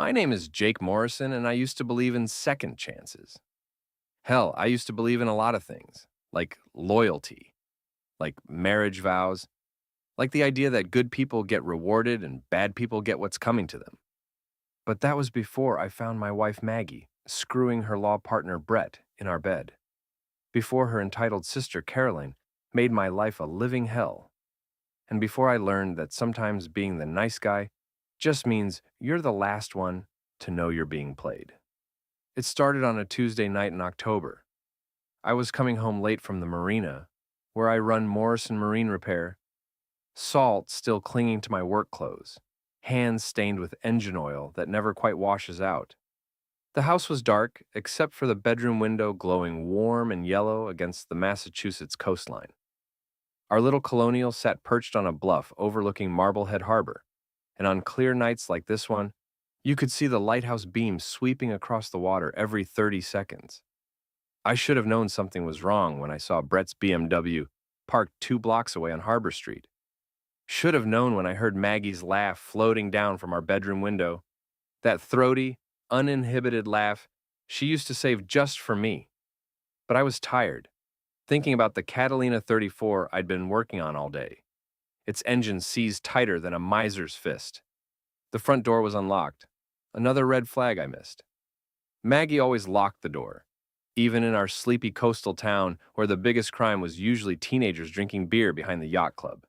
My name is Jake Morrison, and I used to believe in second chances. Hell, I used to believe in a lot of things, like loyalty, like marriage vows, like the idea that good people get rewarded and bad people get what's coming to them. But that was before I found my wife Maggie screwing her law partner Brett in our bed, before her entitled sister Caroline made my life a living hell, and before I learned that sometimes being the nice guy just means you're the last one to know you're being played. It started on a Tuesday night in October. I was coming home late from the marina, where I run Morrison Marine Repair, salt still clinging to my work clothes, hands stained with engine oil that never quite washes out. The house was dark, except for the bedroom window glowing warm and yellow against the Massachusetts coastline. Our little colonial sat perched on a bluff overlooking Marblehead Harbor, and on clear nights like this one, you could see the lighthouse beams sweeping across the water every 30 seconds. I should have known something was wrong when I saw Brett's BMW parked 2 blocks away on Harbor Street. Should have known when I heard Maggie's laugh floating down from our bedroom window, that throaty, uninhibited laugh she used to save just for me. But I was tired, thinking about the Catalina 34 I'd been working on all day, its engine seized tighter than a miser's fist. The front door was unlocked, another red flag I missed. Maggie always locked the door, even in our sleepy coastal town where the biggest crime was usually teenagers drinking beer behind the yacht club.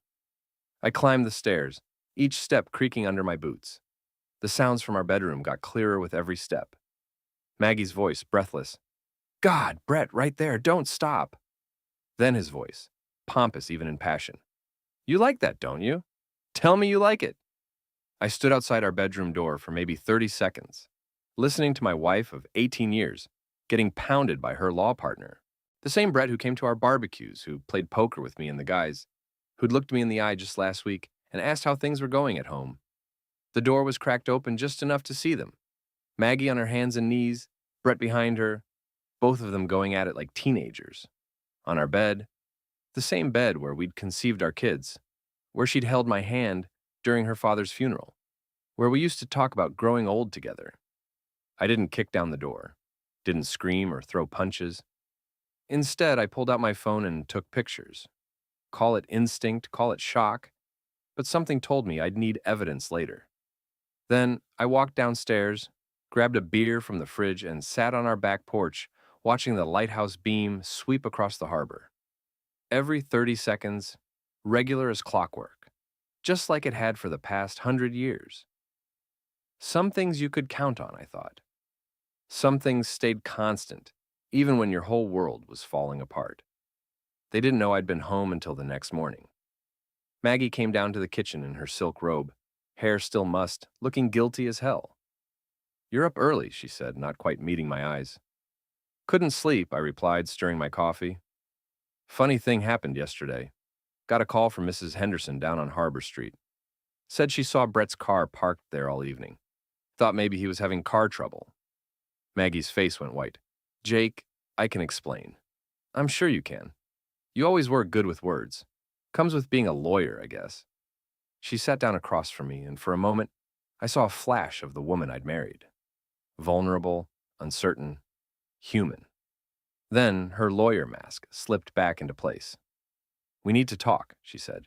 I climbed the stairs, each step creaking under my boots. The sounds from our bedroom got clearer with every step. Maggie's voice, breathless. God, Brett, right there, don't stop. Then his voice, pompous even in passion. You like that, don't you? Tell me you like it. I stood outside our bedroom door for maybe 30 seconds, listening to my wife of 18 years getting pounded by her law partner. The same Brett who came to our barbecues, who played poker with me and the guys, who'd looked me in the eye just last week and asked how things were going at home. The door was cracked open just enough to see them. Maggie on her hands and knees, Brett behind her, both of them going at it like teenagers. On our bed, the same bed where we'd conceived our kids, where she'd held my hand during her father's funeral, where we used to talk about growing old together. I didn't kick down the door, didn't scream or throw punches. Instead, I pulled out my phone and took pictures. Call it instinct, call it shock, but something told me I'd need evidence later. Then I walked downstairs, grabbed a beer from the fridge, and sat on our back porch, watching the lighthouse beam sweep across the harbor. Every 30 seconds, regular as clockwork, just like it had for the past 100 years. Some things you could count on, I thought. Some things stayed constant, even when your whole world was falling apart. They didn't know I'd been home until the next morning. Maggie came down to the kitchen in her silk robe, hair still mussed, looking guilty as hell. You're up early, she said, not quite meeting my eyes. Couldn't sleep, I replied, stirring my coffee. Funny thing happened yesterday. Got a call from Mrs. Henderson down on Harbor Street. Said she saw Brett's car parked there all evening. Thought maybe he was having car trouble. Maggie's face went white. Jake, I can explain. I'm sure you can. You always were good with words. Comes with being a lawyer, I guess. She sat down across from me, and for a moment, I saw a flash of the woman I'd married. Vulnerable, uncertain, human. Then her lawyer mask slipped back into place. We need to talk, she said.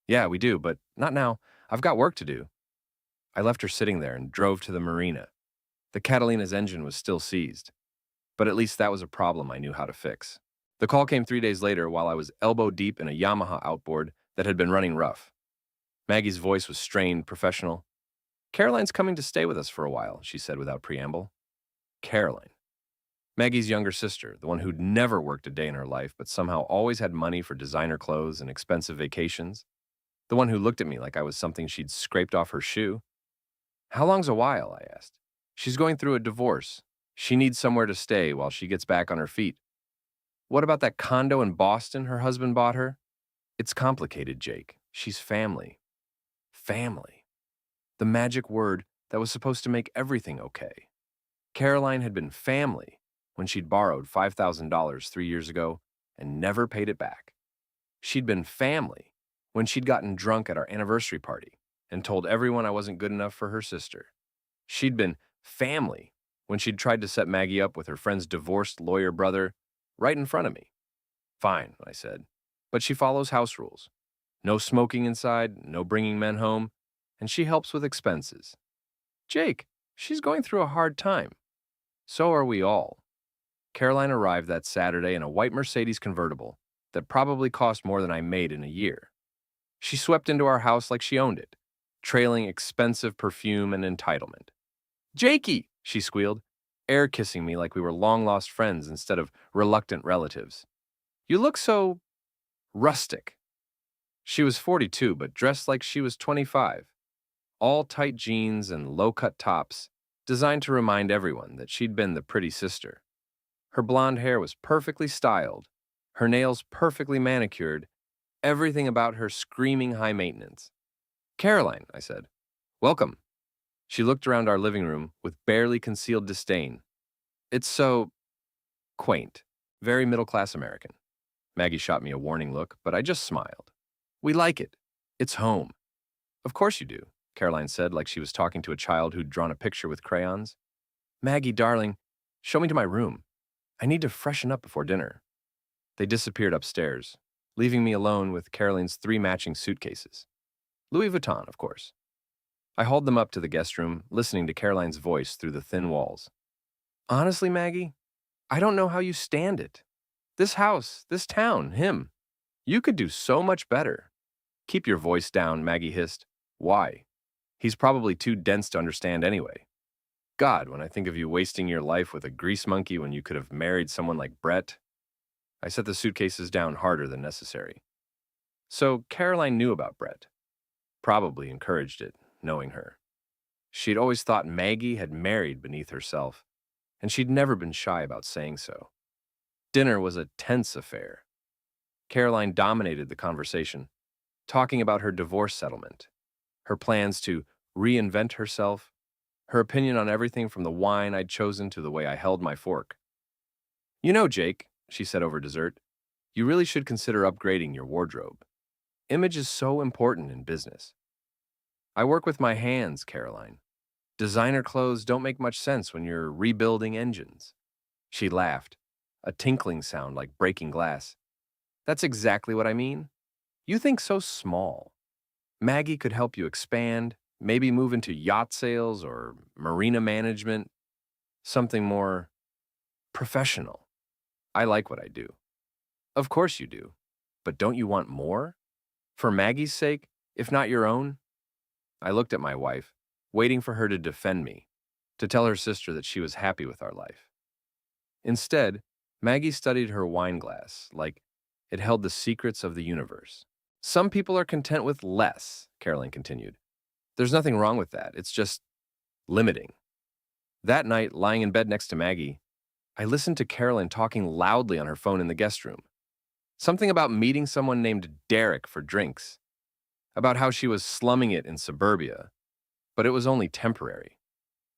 Yeah, we do, but not now. I've got work to do. I left her sitting there and drove to the marina. The Catalina's engine was still seized, but at least that was a problem I knew how to fix. The call came 3 days later while I was elbow deep in a Yamaha outboard that had been running rough. Maggie's voice was strained, professional. Caroline's coming to stay with us for a while, she said without preamble. Caroline. Maggie's younger sister, the one who'd never worked a day in her life but somehow always had money for designer clothes and expensive vacations. The one who looked at me like I was something she'd scraped off her shoe. How long's a while, I asked. She's going through a divorce. She needs somewhere to stay while she gets back on her feet. What about that condo in Boston her husband bought her? It's complicated, Jake. She's family. Family. The magic word that was supposed to make everything okay. Caroline had been family when she'd borrowed $5,000 3 years ago and never paid it back. She'd been family when she'd gotten drunk at our anniversary party and told everyone I wasn't good enough for her sister. She'd been family when she'd tried to set Maggie up with her friend's divorced lawyer brother right in front of me. Fine, I said. But she follows house rules. No smoking inside, no bringing men home, and she helps with expenses. Jake, she's going through a hard time. So are we all. Caroline arrived that Saturday in a white Mercedes convertible that probably cost more than I made in a year. She swept into our house like she owned it, trailing expensive perfume and entitlement. Jakey, she squealed, air kissing me like we were long-lost friends instead of reluctant relatives. You look so rustic. She was 42, but dressed like she was 25. All tight jeans and low-cut tops, designed to remind everyone that she'd been the pretty sister. Her blonde hair was perfectly styled, her nails perfectly manicured, everything about her screaming high maintenance. Caroline, I said, welcome. She looked around our living room with barely concealed disdain. It's so quaint, very middle-class American. Maggie shot me a warning look, but I just smiled. We like it. It's home. Of course you do, Caroline said like she was talking to a child who'd drawn a picture with crayons. Maggie, darling, show me to my room. I need to freshen up before dinner. They disappeared upstairs, leaving me alone with Caroline's 3 matching suitcases. Louis Vuitton, of course. I hauled them up to the guest room, listening to Caroline's voice through the thin walls. Honestly, Maggie, I don't know how you stand it. This house, this town, him. You could do so much better. Keep your voice down, Maggie hissed. Why? He's probably too dense to understand anyway. God, when I think of you wasting your life with a grease monkey when you could have married someone like Brett. I set the suitcases down harder than necessary. So Caroline knew about Brett. Probably encouraged it, knowing her. She'd always thought Maggie had married beneath herself, and she'd never been shy about saying so. Dinner was a tense affair. Caroline dominated the conversation, talking about her divorce settlement, her plans to reinvent herself, her opinion on everything from the wine I'd chosen to the way I held my fork. You know, Jake, she said over dessert, you really should consider upgrading your wardrobe. Image is so important in business. I work with my hands, Caroline. Designer clothes don't make much sense when you're rebuilding engines. She laughed, a tinkling sound like breaking glass. That's exactly what I mean. You think so small. Maggie could help you expand, maybe move into yacht sales or marina management, something more professional. I like what I do. Of course you do. But don't you want more? For Maggie's sake, if not your own? I looked at my wife, waiting for her to defend me, to tell her sister that she was happy with our life. Instead, Maggie studied her wine glass like it held the secrets of the universe. Some people are content with less, Caroline continued. There's nothing wrong with that. It's just limiting. That night, lying in bed next to Maggie, I listened to Caroline talking loudly on her phone in the guest room. Something about meeting someone named Derek for drinks, about how she was slumming it in suburbia, but it was only temporary.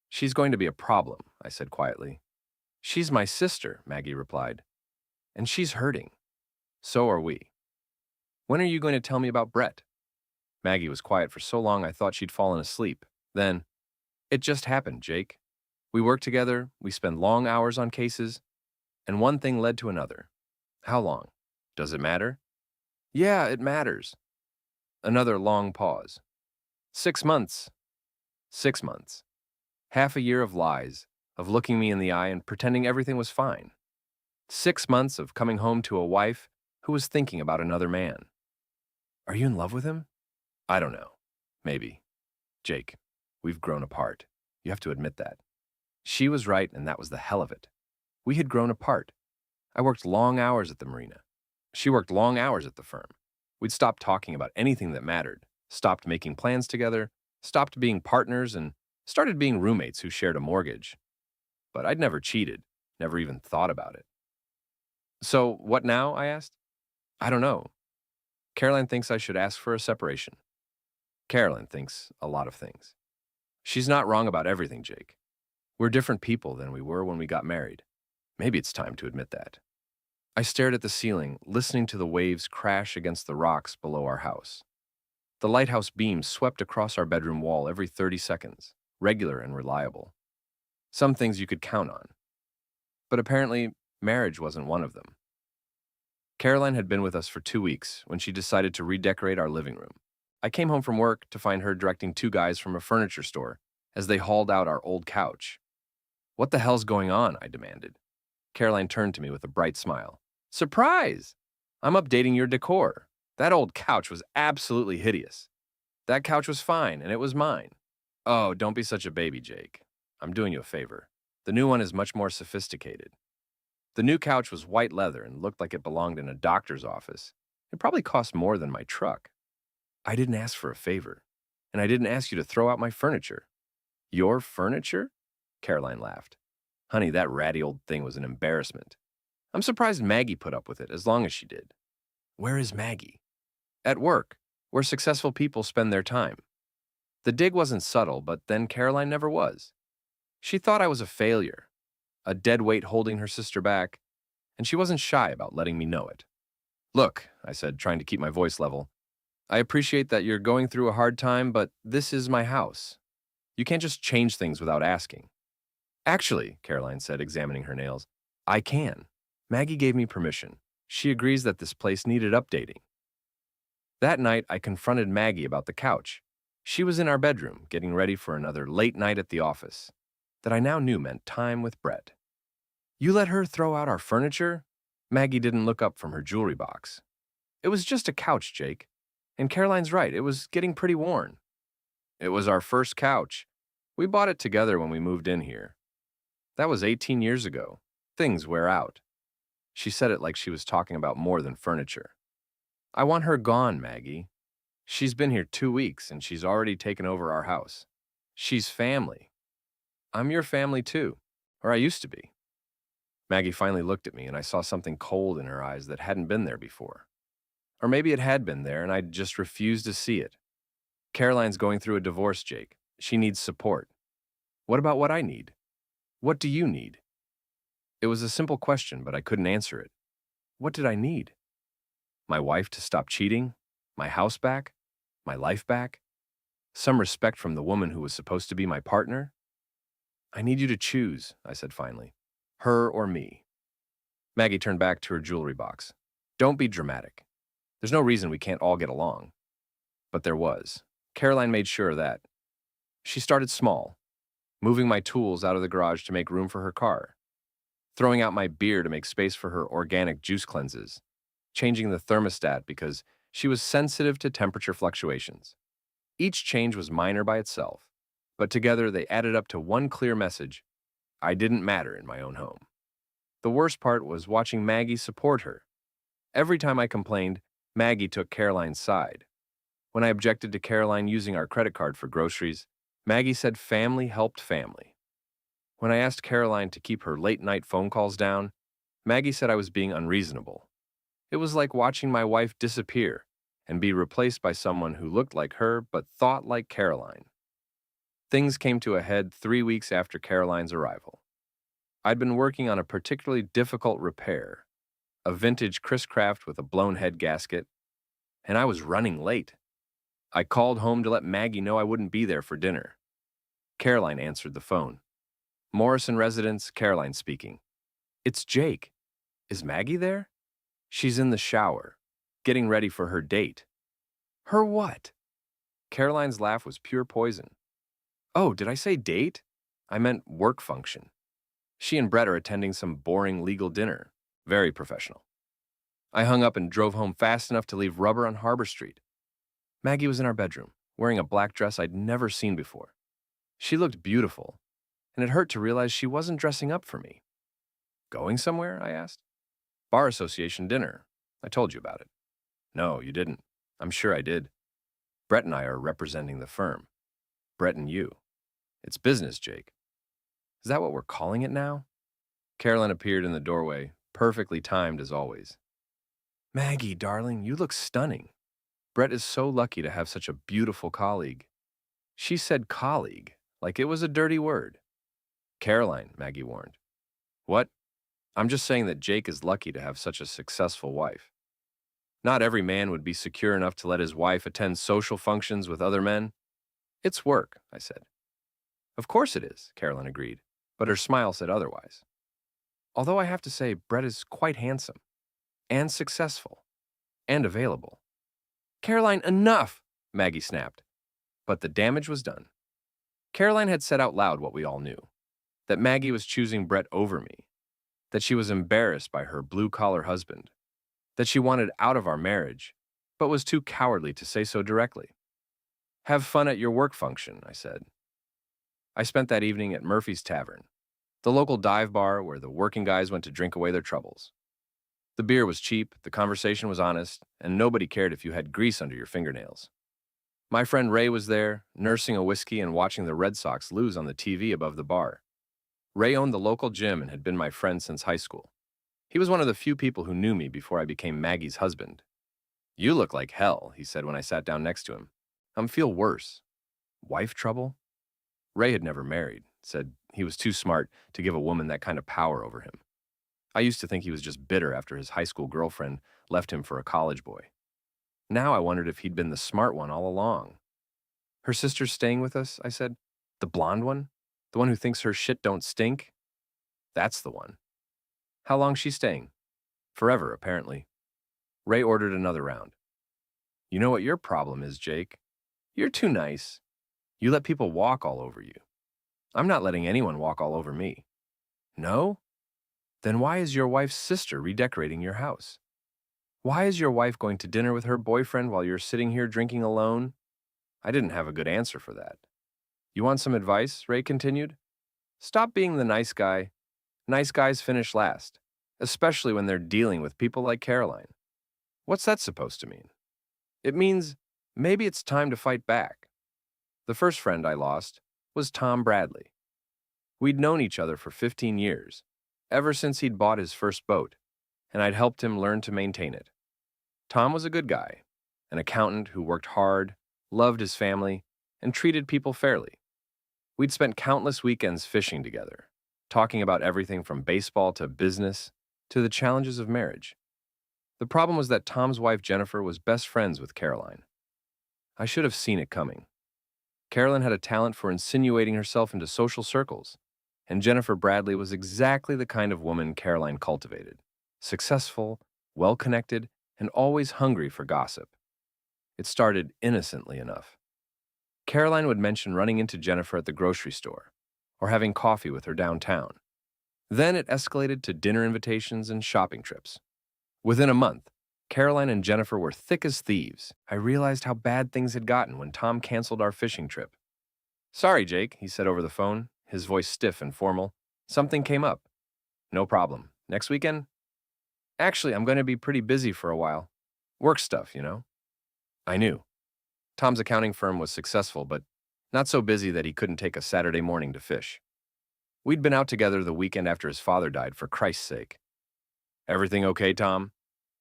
She's going to be a problem, I said quietly. She's my sister, Maggie replied, and she's hurting. So are we. When are you going to tell me about Brett? Maggie was quiet for so long I thought she'd fallen asleep. Then, it just happened, Jake. We work together, we spend long hours on cases, and one thing led to another. How long? Does it matter? Yeah, it matters. Another long pause. 6 months. 6 months. Half a year of lies, of looking me in the eye and pretending everything was fine. 6 months of coming home to a wife who was thinking about another man. Are you in love with him? I don't know. Maybe. Jake, we've grown apart. You have to admit that. She was right, and that was the hell of it. We had grown apart. I worked long hours at the marina. She worked long hours at the firm. We'd stopped talking about anything that mattered, stopped making plans together, stopped being partners, and started being roommates who shared a mortgage. But I'd never cheated, never even thought about it. So, what now? I asked. I don't know. Caroline thinks I should ask for a separation. Caroline thinks a lot of things. She's not wrong about everything, Jake. We're different people than we were when we got married. Maybe it's time to admit that. I stared at the ceiling, listening to the waves crash against the rocks below our house. The lighthouse beam swept across our bedroom wall every 30 seconds. regular and reliable. Some things you could count on. But apparently, marriage wasn't one of them. Caroline had been with us for 2 weeks when she decided to redecorate our living room. I came home from work to find her directing two guys from a furniture store as they hauled out our old couch. "What the hell's going on?" I demanded. Caroline turned to me with a bright smile. "Surprise! I'm updating your decor. That old couch was absolutely hideous. That couch was fine, and it was mine." "Oh, don't be such a baby, Jake. I'm doing you a favor. The new one is much more sophisticated." The new couch was white leather and looked like it belonged in a doctor's office. It probably cost more than my truck. "I didn't ask for a favor, and I didn't ask you to throw out my furniture." "Your furniture?" Caroline laughed. "Honey, that ratty old thing was an embarrassment. I'm surprised Maggie put up with it as long as she did." "Where is Maggie?" "At work, where successful people spend their time." The dig wasn't subtle, but then Caroline never was. She thought I was a failure, a dead weight holding her sister back, and she wasn't shy about letting me know it. "Look," I said, trying to keep my voice level, "I appreciate that you're going through a hard time, but this is my house. You can't just change things without asking." "Actually," Caroline said, examining her nails, "I can. Maggie gave me permission. She agrees that this place needed updating." That night, I confronted Maggie about the couch. She was in our bedroom, getting ready for another late night at the office, that I now knew meant time with Brett. "You let her throw out our furniture?" Maggie didn't look up from her jewelry box. "It was just a couch, Jake. And Caroline's right, it was getting pretty worn." "It was our first couch. We bought it together when we moved in here. That was 18 years ago. Things wear out." She said it like she was talking about more than furniture. "I want her gone, Maggie. She's been here 2 weeks and she's already taken over our house. She's family. I'm your family too, or I used to be." Maggie finally looked at me and I saw something cold in her eyes that hadn't been there before. Or maybe it had been there and I just refused to see it. "Caroline's going through a divorce, Jake. She needs support." "What about what I need? What do you need?" It was a simple question, but I couldn't answer it. What did I need? My wife to stop cheating? My house back? My life back? Some respect from the woman who was supposed to be my partner? "I need you to choose," I said finally. "Her or me." Maggie turned back to her jewelry box. "Don't be dramatic. There's no reason we can't all get along." But there was. Caroline made sure of that. She started small, moving my tools out of the garage to make room for her car, throwing out my beer to make space for her organic juice cleanses, changing the thermostat because she was sensitive to temperature fluctuations. Each change was minor by itself, but together they added up to one clear message: I didn't matter in my own home. The worst part was watching Maggie support her. Every time I complained, Maggie took Caroline's side. When I objected to Caroline using our credit card for groceries, Maggie said family helped family. When I asked Caroline to keep her late-night phone calls down, Maggie said I was being unreasonable. It was like watching my wife disappear and be replaced by someone who looked like her but thought like Caroline. Things came to a head 3 weeks after Caroline's arrival. I'd been working on a particularly difficult repair, a vintage Chris Craft with a blown head gasket, and I was running late. I called home to let Maggie know I wouldn't be there for dinner. Caroline answered the phone. "Morrison residence, Caroline speaking." "It's Jake. Is Maggie there?" "She's in the shower, getting ready for her date." "Her what?" Caroline's laugh was pure poison. "Oh, did I say date? I meant work function. She and Brett are attending some boring legal dinner. Very professional." I hung up and drove home fast enough to leave rubber on Harbor Street. Maggie was in our bedroom, wearing a black dress I'd never seen before. She looked beautiful, and it hurt to realize she wasn't dressing up for me. "Going somewhere?" I asked. "Bar association dinner. I told you about it." "No, you didn't." "I'm sure I did. Brett and I are representing the firm. Brett and you. It's business, Jake." "Is that what we're calling it now?" Caroline appeared in the doorway, perfectly timed as always. "Maggie, darling, you look stunning. Brett is so lucky to have such a beautiful colleague." She said colleague, like it was a dirty word. "Caroline," Maggie warned. "What?" "I'm just saying that Jake is lucky to have such a successful wife. Not every man would be secure enough to let his wife attend social functions with other men." "It's work," I said. Of course it is, Caroline agreed, but her smile said otherwise. Although I have to say, Brett is quite handsome, and successful, and available. Caroline, enough! Maggie snapped. But the damage was done. Caroline had said out loud what we all knew, that Maggie was choosing Brett over me, that she was embarrassed by her blue-collar husband, that she wanted out of our marriage, but was too cowardly to say so directly. Have fun at your work function, I said. I spent that evening at Murphy's Tavern, the local dive bar where the working guys went to drink away their troubles. The beer was cheap, the conversation was honest, and nobody cared if you had grease under your fingernails. My friend Ray was there, nursing a whiskey and watching the Red Sox lose on the TV above the bar. Ray owned the local gym and had been my friend since high school. He was one of the few people who knew me before I became Maggie's husband. You look like hell, he said when I sat down next to him. Feel worse. Wife trouble? Ray had never married, said he was too smart to give a woman that kind of power over him. I used to think he was just bitter after his high school girlfriend left him for a college boy. Now I wondered if he'd been the smart one all along. Her sister's staying with us, I said. The blonde one? The one who thinks her shit don't stink? That's the one. How long's she staying? Forever, apparently. Ray ordered another round. You know what your problem is, Jake? You're too nice. You let people walk all over you. I'm not letting anyone walk all over me. No? Then why is your wife's sister redecorating your house? Why is your wife going to dinner with her boyfriend while you're sitting here drinking alone? I didn't have a good answer for that. You want some advice? Ray continued. Stop being the nice guy. Nice guys finish last, especially when they're dealing with people like Caroline. What's that supposed to mean? It means maybe it's time to fight back. The first friend I lost was Tom Bradley. We'd known each other for 15 years, ever since he'd bought his first boat, and I'd helped him learn to maintain it. Tom was a good guy, an accountant who worked hard, loved his family, and treated people fairly. We'd spent countless weekends fishing together, talking about everything from baseball to business to the challenges of marriage. The problem was that Tom's wife Jennifer was best friends with Caroline. I should have seen it coming. Caroline had a talent for insinuating herself into social circles, and Jennifer Bradley was exactly the kind of woman Caroline cultivated. Successful, well-connected, and always hungry for gossip. It started innocently enough. Caroline would mention running into Jennifer at the grocery store, or having coffee with her downtown. Then it escalated to dinner invitations and shopping trips. Within a month, Caroline and Jennifer were thick as thieves. I realized how bad things had gotten when Tom canceled our fishing trip. Sorry, Jake, he said over the phone, his voice stiff and formal. Something came up. No problem. Next weekend? Actually, I'm going to be pretty busy for a while. Work stuff, you know? I knew. Tom's accounting firm was successful, but not so busy that he couldn't take a Saturday morning to fish. We'd been out together the weekend after his father died, for Christ's sake. Everything okay, Tom?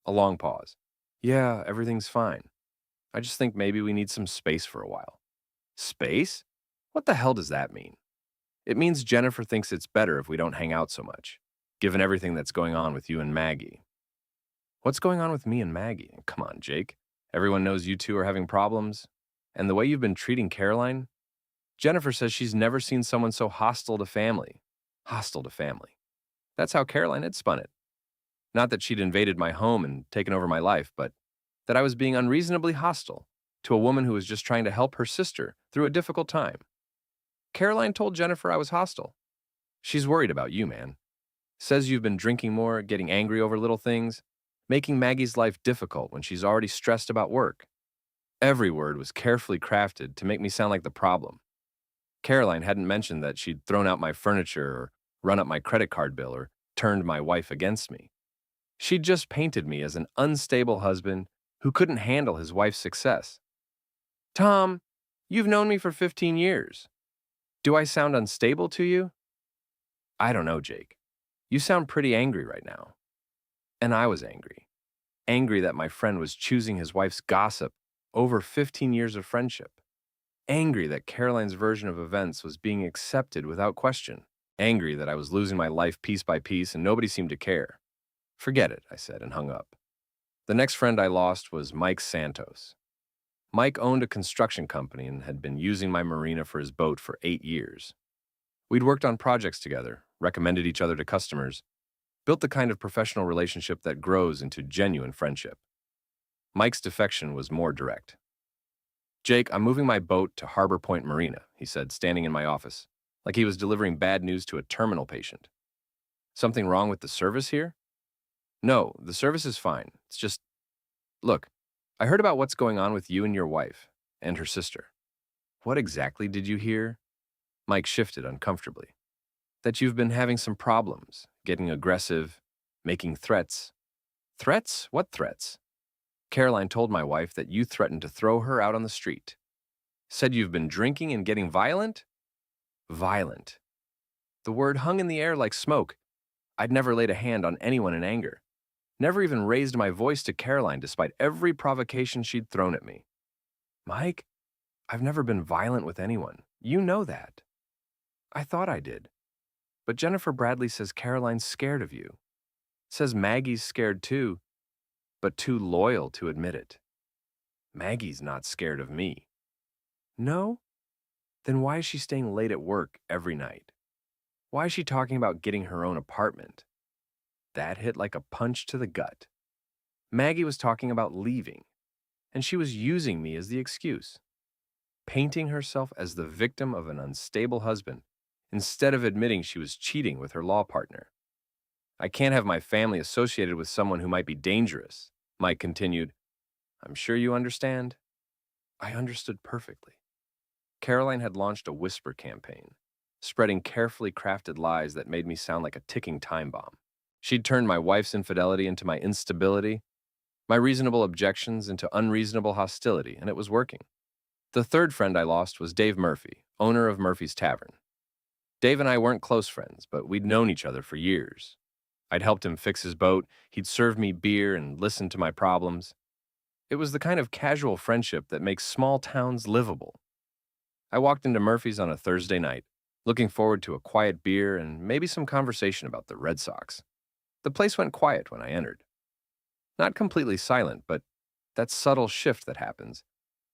A long pause. Yeah, everything's fine. I just think maybe we need some space for a while. Space? What the hell does that mean? It means Jennifer thinks it's better if we don't hang out so much, given everything that's going on with you and Maggie. What's going on with me and Maggie? Come on, Jake. Everyone knows you two are having problems. And the way you've been treating Caroline? Jennifer says she's never seen someone so hostile to family. Hostile to family. That's how Caroline had spun it. Not that she'd invaded my home and taken over my life, but that I was being unreasonably hostile to a woman who was just trying to help her sister through a difficult time. Caroline told Jennifer I was hostile. She's worried about you, man. Says you've been drinking more, getting angry over little things, making Maggie's life difficult when she's already stressed about work. Every word was carefully crafted to make me sound like the problem. Caroline hadn't mentioned that she'd thrown out my furniture or run up my credit card bill or turned my wife against me. She'd just painted me as an unstable husband who couldn't handle his wife's success. Tom, you've known me for 15 years. Do I sound unstable to you? I don't know, Jake. You sound pretty angry right now. And I was angry. Angry that my friend was choosing his wife's gossip over 15 years of friendship. Angry that Caroline's version of events was being accepted without question. Angry that I was losing my life piece by piece and nobody seemed to care. Forget it, I said and hung up. The next friend I lost was Mike Santos. Mike owned a construction company and had been using my marina for his boat for 8 years. We'd worked on projects together, recommended each other to customers, built the kind of professional relationship that grows into genuine friendship. Mike's defection was more direct. "Jake, I'm moving my boat to Harbor Point Marina," he said, standing in my office, like he was delivering bad news to a terminal patient. "Something wrong with the service here?" "No, the service is fine. It's just, look, I heard about what's going on with you and your wife, and her sister." "What exactly did you hear?" Mike shifted uncomfortably. "That you've been having some problems, getting aggressive, making threats." "Threats? What threats?" "Caroline told my wife that you threatened to throw her out on the street. Said you've been drinking and getting violent?" Violent. The word hung in the air like smoke. I'd never laid a hand on anyone in anger. Never even raised my voice to Caroline despite every provocation she'd thrown at me. "Mike, I've never been violent with anyone. You know that." "I thought I did. But Jennifer Bradley says Caroline's scared of you. Says Maggie's scared too, but too loyal to admit it." "Maggie's not scared of me." "No? Then why is she staying late at work every night? Why is she talking about getting her own apartment?" That hit like a punch to the gut. Maggie was talking about leaving, and she was using me as the excuse, painting herself as the victim of an unstable husband instead of admitting she was cheating with her law partner. "I can't have my family associated with someone who might be dangerous," Mike continued. "I'm sure you understand." I understood perfectly. Caroline had launched a whisper campaign, spreading carefully crafted lies that made me sound like a ticking time bomb. She'd turned my wife's infidelity into my instability, my reasonable objections into unreasonable hostility, and it was working. The third friend I lost was Dave Murphy, owner of Murphy's Tavern. Dave and I weren't close friends, but we'd known each other for years. I'd helped him fix his boat, he'd served me beer and listened to my problems. It was the kind of casual friendship that makes small towns livable. I walked into Murphy's on a Thursday night, looking forward to a quiet beer and maybe some conversation about the Red Sox. The place went quiet when I entered. Not completely silent, but that subtle shift that happens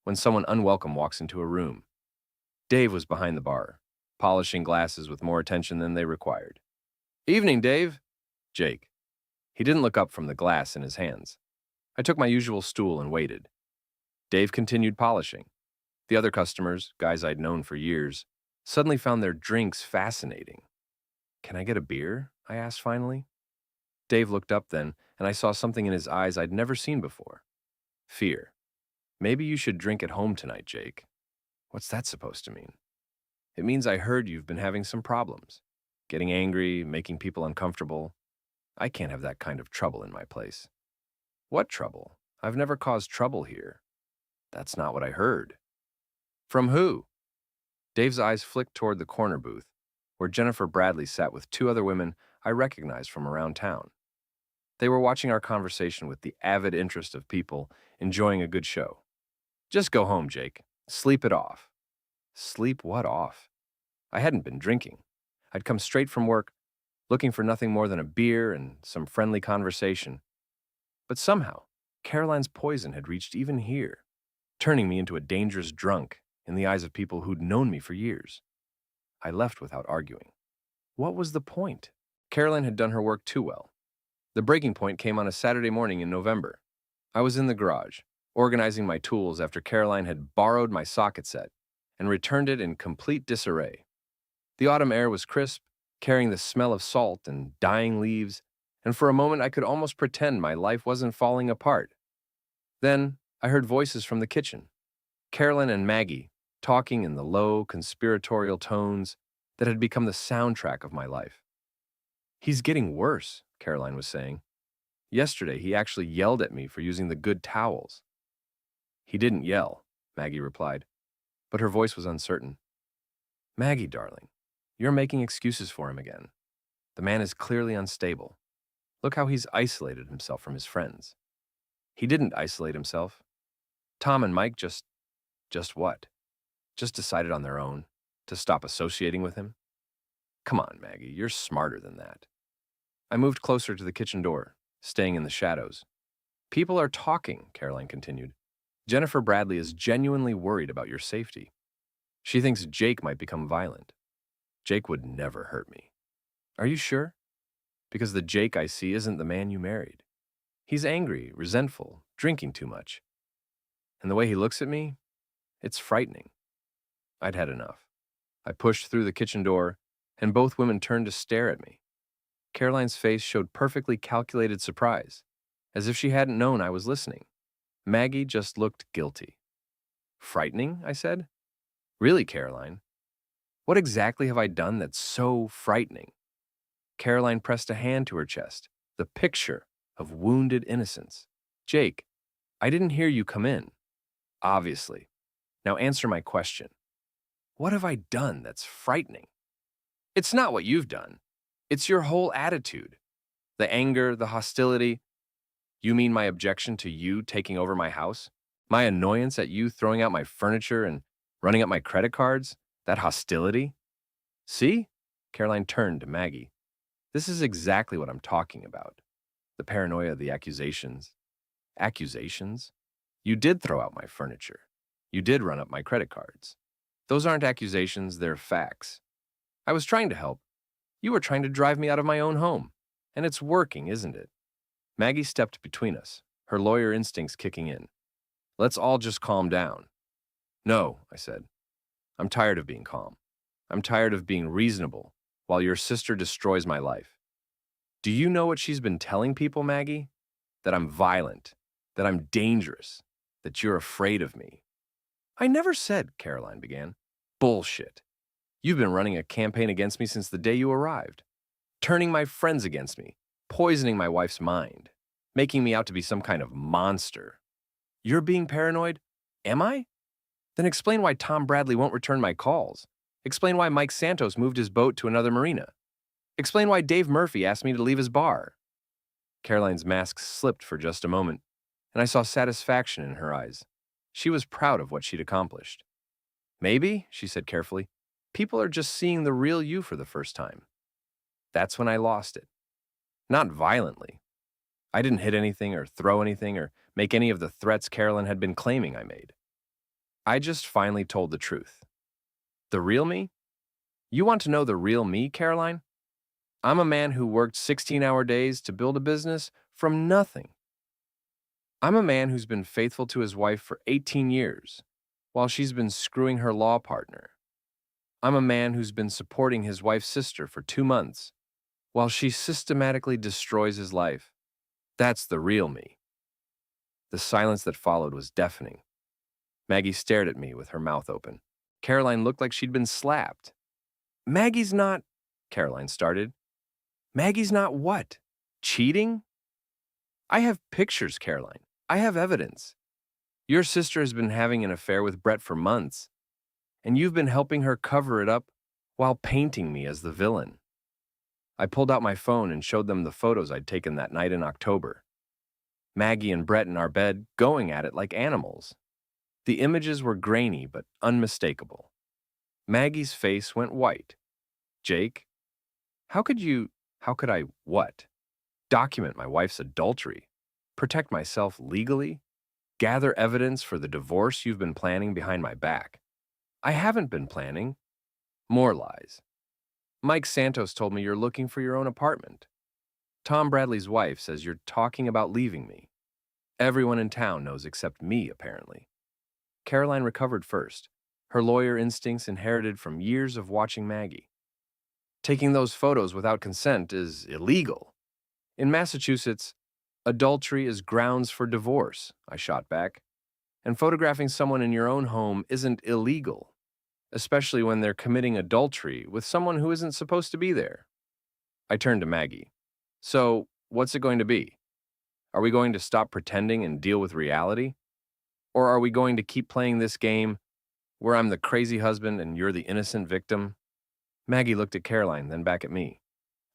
when someone unwelcome walks into a room. Dave was behind the bar, polishing glasses with more attention than they required. "Evening, Dave." "Jake." He didn't look up from the glass in his hands. I took my usual stool and waited. Dave continued polishing. The other customers, guys I'd known for years, suddenly found their drinks fascinating. "Can I get a beer?" I asked finally. Dave looked up then, and I saw something in his eyes I'd never seen before. Fear. "Maybe you should drink at home tonight, Jake." "What's that supposed to mean?" "It means I heard you've been having some problems. Getting angry, making people uncomfortable. I can't have that kind of trouble in my place." "What trouble? I've never caused trouble here." "That's not what I heard." "From who?" Dave's eyes flicked toward the corner booth, where Jennifer Bradley sat with two other women I recognized from around town. They were watching our conversation with the avid interest of people enjoying a good show. "Just go home, Jake. Sleep it off." Sleep what off? I hadn't been drinking. I'd come straight from work, looking for nothing more than a beer and some friendly conversation. But somehow, Caroline's poison had reached even here, turning me into a dangerous drunk in the eyes of people who'd known me for years. I left without arguing. What was the point? Caroline had done her work too well. The breaking point came on a Saturday morning in November. I was in the garage, organizing my tools after Caroline had borrowed my socket set and returned it in complete disarray. The autumn air was crisp, carrying the smell of salt and dying leaves, and for a moment I could almost pretend my life wasn't falling apart. Then I heard voices from the kitchen, Caroline and Maggie, talking in the low, conspiratorial tones that had become the soundtrack of my life. "He's getting worse," Caroline was saying. "Yesterday he actually yelled at me for using the good towels." "He didn't yell," Maggie replied, but her voice was uncertain. "Maggie, darling, you're making excuses for him again. The man is clearly unstable. Look how he's isolated himself from his friends." "He didn't isolate himself. Tom and Mike just what? Just decided on their own to stop associating with him." "Come on, Maggie, you're smarter than that." I moved closer to the kitchen door, staying in the shadows. "People are talking," Caroline continued. "Jennifer Bradley is genuinely worried about your safety. She thinks Jake might become violent." Jake would never hurt me. Are you sure? Because the Jake I see isn't the man you married. He's angry, resentful, drinking too much. And the way he looks at me, it's frightening. I'd had enough. I pushed through the kitchen door, and both women turned to stare at me. Caroline's face showed perfectly calculated surprise, as if she hadn't known I was listening. Maggie just looked guilty. Frightening, I said. Really, Caroline? What exactly have I done that's so frightening? Caroline pressed a hand to her chest, the picture of wounded innocence. Jake, I didn't hear you come in. Obviously. Now answer my question. What have I done that's frightening? It's not what you've done. It's your whole attitude. The anger, the hostility. You mean my objection to you taking over my house? My annoyance at you throwing out my furniture and running up my credit cards? That hostility? See? Caroline turned to Maggie. This is exactly what I'm talking about. The paranoia, the accusations. Accusations? You did throw out my furniture. You did run up my credit cards. Those aren't accusations, they're facts. I was trying to help. You were trying to drive me out of my own home. And it's working, isn't it? Maggie stepped between us, her lawyer instincts kicking in. Let's all just calm down. No, I said. I'm tired of being calm. I'm tired of being reasonable while your sister destroys my life. Do you know what she's been telling people, Maggie? That I'm violent, that I'm dangerous, that you're afraid of me. I never said, Caroline began. Bullshit. You've been running a campaign against me since the day you arrived, turning my friends against me, poisoning my wife's mind, making me out to be some kind of monster. You're being paranoid? Am I? Then explain why Tom Bradley won't return my calls. Explain why Mike Santos moved his boat to another marina. Explain why Dave Murphy asked me to leave his bar. Caroline's mask slipped for just a moment, and I saw satisfaction in her eyes. She was proud of what she'd accomplished. Maybe, she said carefully, people are just seeing the real you for the first time. That's when I lost it. Not violently. I didn't hit anything or throw anything or make any of the threats Caroline had been claiming I made. I just finally told the truth. The real me? You want to know the real me, Caroline? I'm a man who worked 16-hour days to build a business from nothing. I'm a man who's been faithful to his wife for 18 years, while she's been screwing her law partner. I'm a man who's been supporting his wife's sister for 2 months, while she systematically destroys his life. That's the real me. The silence that followed was deafening. Maggie stared at me with her mouth open. Caroline looked like she'd been slapped. Maggie's not, Caroline started. Maggie's not what? Cheating? I have pictures, Caroline. I have evidence. Your sister has been having an affair with Brett for months, and you've been helping her cover it up while painting me as the villain. I pulled out my phone and showed them the photos I'd taken that night in October. Maggie and Brett in our bed going at it like animals. The images were grainy but unmistakable. Maggie's face went white. Jake, how could I what? Document my wife's adultery? Protect myself legally? Gather evidence for the divorce you've been planning behind my back? I haven't been planning. More lies. Mike Santos told me you're looking for your own apartment. Tom Bradley's wife says you're talking about leaving me. Everyone in town knows except me, apparently. Caroline recovered first, her lawyer instincts inherited from years of watching Maggie. Taking those photos without consent is illegal. In Massachusetts, adultery is grounds for divorce, I shot back. And photographing someone in your own home isn't illegal, especially when they're committing adultery with someone who isn't supposed to be there. I turned to Maggie. So, what's it going to be? Are we going to stop pretending and deal with reality? Or are we going to keep playing this game where I'm the crazy husband and you're the innocent victim? Maggie looked at Caroline, then back at me.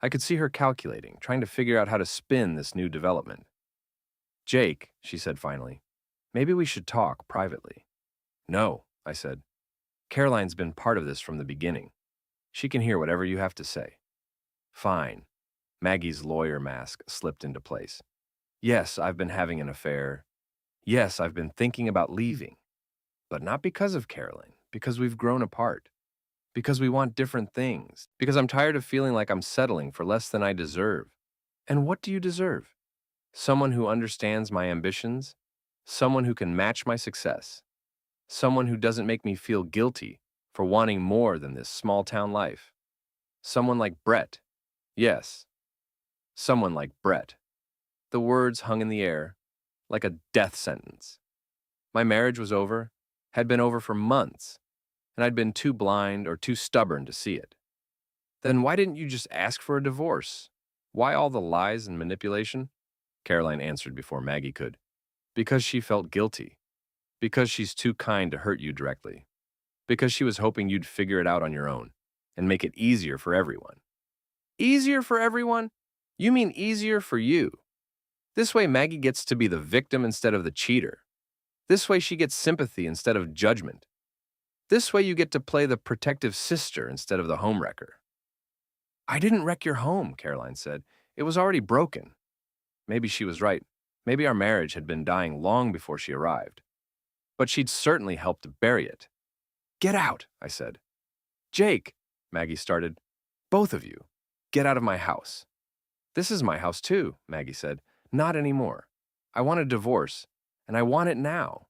I could see her calculating, trying to figure out how to spin this new development. Jake, she said finally, maybe we should talk privately. No, I said. Caroline's been part of this from the beginning. She can hear whatever you have to say. Fine. Maggie's lawyer mask slipped into place. Yes, I've been having an affair. Yes, I've been thinking about leaving. But not because of Caroline, because we've grown apart. Because we want different things. Because I'm tired of feeling like I'm settling for less than I deserve. And what do you deserve? Someone who understands my ambitions, someone who can match my success, someone who doesn't make me feel guilty for wanting more than this small town life. Someone like Brett. Yes, someone like Brett. The words hung in the air like a death sentence. My marriage was over, had been over for months, and I'd been too blind or too stubborn to see it. Then why didn't you just ask for a divorce? Why all the lies and manipulation? Caroline answered before Maggie could. Because she felt guilty. Because she's too kind to hurt you directly. Because she was hoping you'd figure it out on your own and make it easier for everyone. Easier for everyone? You mean easier for you. This way Maggie gets to be the victim instead of the cheater. This way she gets sympathy instead of judgment. This way you get to play the protective sister instead of the homewrecker. I didn't wreck your home, Caroline said. It was already broken. Maybe she was right. Maybe our marriage had been dying long before she arrived. But she'd certainly helped to bury it. Get out, I said. Jake, Maggie started. Both of you, get out of my house. This is my house too, Maggie said. Not anymore. I want a divorce, and I want it now.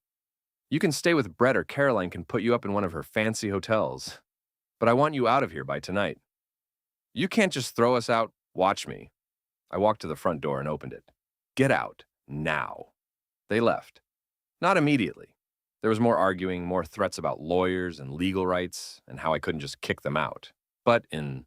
You can stay with Brett or Caroline can put you up in one of her fancy hotels. But I want you out of here by tonight. You can't just throw us out. Watch me. I walked to the front door and opened it. Get out, now. They left. Not immediately. There was more arguing, more threats about lawyers and legal rights, and how I couldn't just kick them out. But in